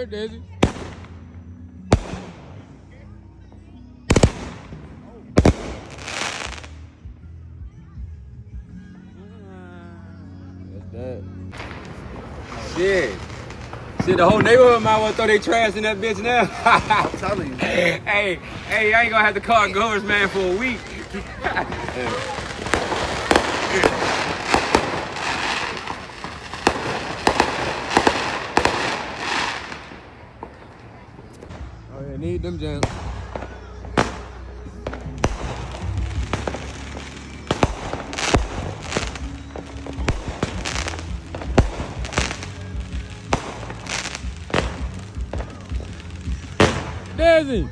work, Daisy. That's that. Shit. Shit, the whole neighborhood might well throw their trash in that bitch now. I'm telling you. Hey, I ain't gonna have to call garbage man for a week. Oh yeah, need them jams. Daisy!